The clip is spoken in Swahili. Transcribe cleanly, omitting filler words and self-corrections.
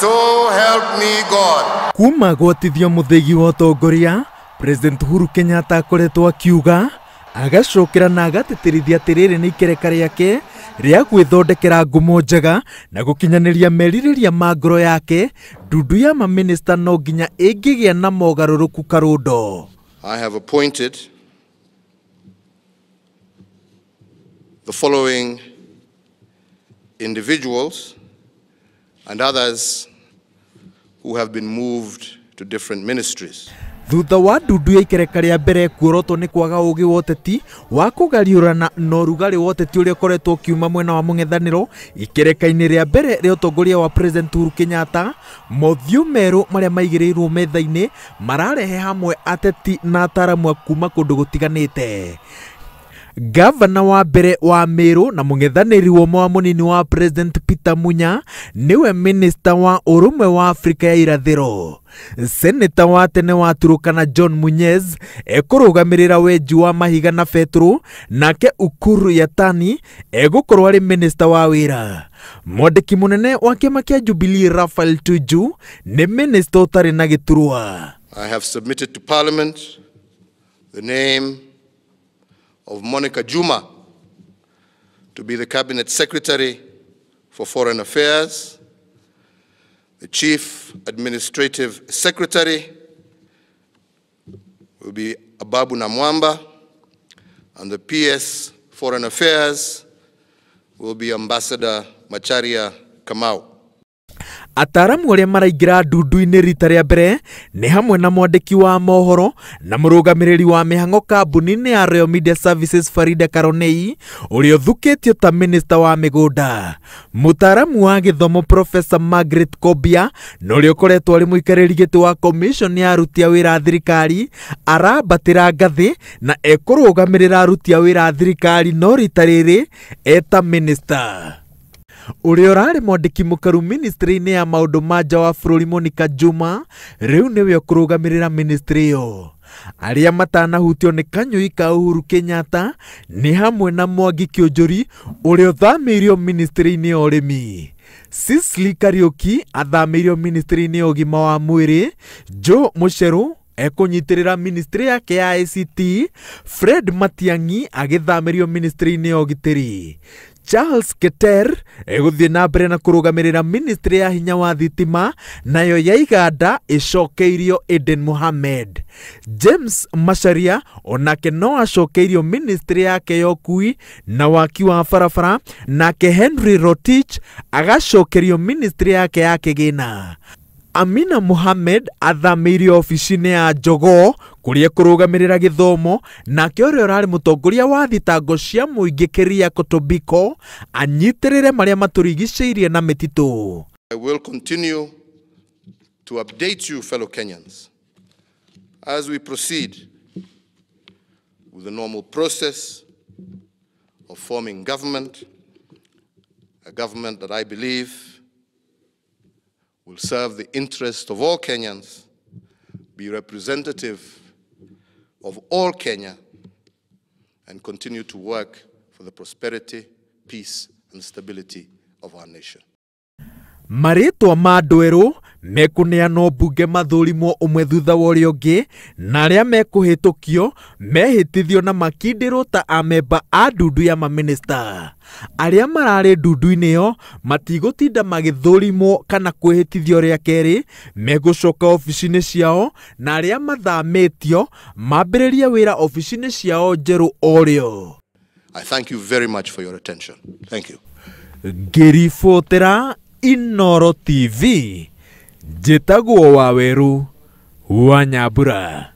So help me God. Kuma gwatithia muthegi wa utongoria, President Uhuru Kenyatta akoretwo akiuga agacokera na agateterithia atiriri ni ikereka riake ria gwithondekera ngumo njega na gukinyaniria meririria ma ngoro yake ndundu ya maminister no nginya ingigia na mogaruruku karundo. I have appointed the following individuals and others who have been moved to different ministries. Thutha wa ndundu ya ikereka ria mbere kuorotwo ni kwaga ugi woteti wa kugariurana no rugari woteti uria koretwo kiuma mwena wa mung'ethaniro ikereka-ini ria mbere ria utongoria wa President Uhuru Kenyatta, mothiu meru maria maigirirwo metha-ini mararehe hamwe ateti na ataaramu kuma kundu gutiganite. Gavana wa mbere wa Meru na mung'ethaniri wa munini wa President Peter Munya niwe minister wa urumwe wa Afrika ya irathiro. Senator wa tene wa Turukana John Munyez ekurugamirira weji wa mahiga na Petro, nake Ukuru Yatani egukorwo ari minister wa wira. Mwandiki munene wa kiama kia Jubilee Raphael Tuju ni minister utari na giturwa. I have submitted to Parliament the name of Monica Juma to be the Cabinet Secretary for Foreign Affairs, the Chief Administrative Secretary will be Ababu Namwamba, and the PS Foreign Affairs will be Ambassador Macharia Kamau. Ataaramu aria maraingira ndundu-ini rita ria mbere ni hamwe na mwandiki wa mohoro na murugamiriri wa mihango kambuni-ini ya Royal Media Services Farida Karonei uria uthukitio ta minister wa migunda. Mutaaramu wa githomo Professor Margaret Kobia na uria ukoretwo ari muikariri giti wa commission ya aruti a wira thirikari arabatira ngathi na ekurugamirira aruti a wira thirikari no rita riri eta minister. Uria urari mwandiki mukaru ministry-ini ya maundu ma nja wa bururi Monica Juma riu niwe ukurugamirira ministry yo. Aria matanahutio ni kanyui ka Uhuru Kenyatta ni hamwe na Mwangi Kionjuri uria uthamirio ministry-ini ya urimi, Cecily Kariuki athamirio ministry-ini ya ugima wa mwiri, Joe Mucheru ekunyitirira ministry yake ya ICT, Fred Matiang'i agithamirio ministry-ini ya ugitiri, Charles Keter eguthie na mbere na kurugamirira ministry ya hinya wa thitima nayo ya iganda icokeirio Eden Mohamed. James Macharia onake no acokeirio ministry yake ya ukui na waki wa barabara, nake Henry Rotich agacokerio ministry yake ya kigina. Amina Mohamed athamirio ofici-ini ya Jogoo kuria kurugamirira githomo, nake uria urari mutongoria wa thitango cia muingi Keria Kotobiko anyitirire maria maturigiceirie na mititu. I will continue to update you, fellow Kenyans, as we proceed with the normal process of forming government, a government that I believe will serve the interest of all Kenyans, be representative of all Kenya, and continue to work for the prosperity, peace, and stability of our nation. Maritwa ma andu eru mekuneanwo mbunge mathurimwo umwe thutha wa uria ungi, na aria mekuhitukio mehitithio na makindirwo ta amemba a ndundu ya maminister. Aria marari ndundu-ini yo matigutinda magithurimwo kana kwihitithio ria keri, megucoka ofici-ini ciao, na aria mathamitio mambiririe wira ofici-ini ciao njeru orio. I thank you very much for your attention. Thank you. Ngiribotera Inooro TV, njitagwo Waweru wa Nyambura.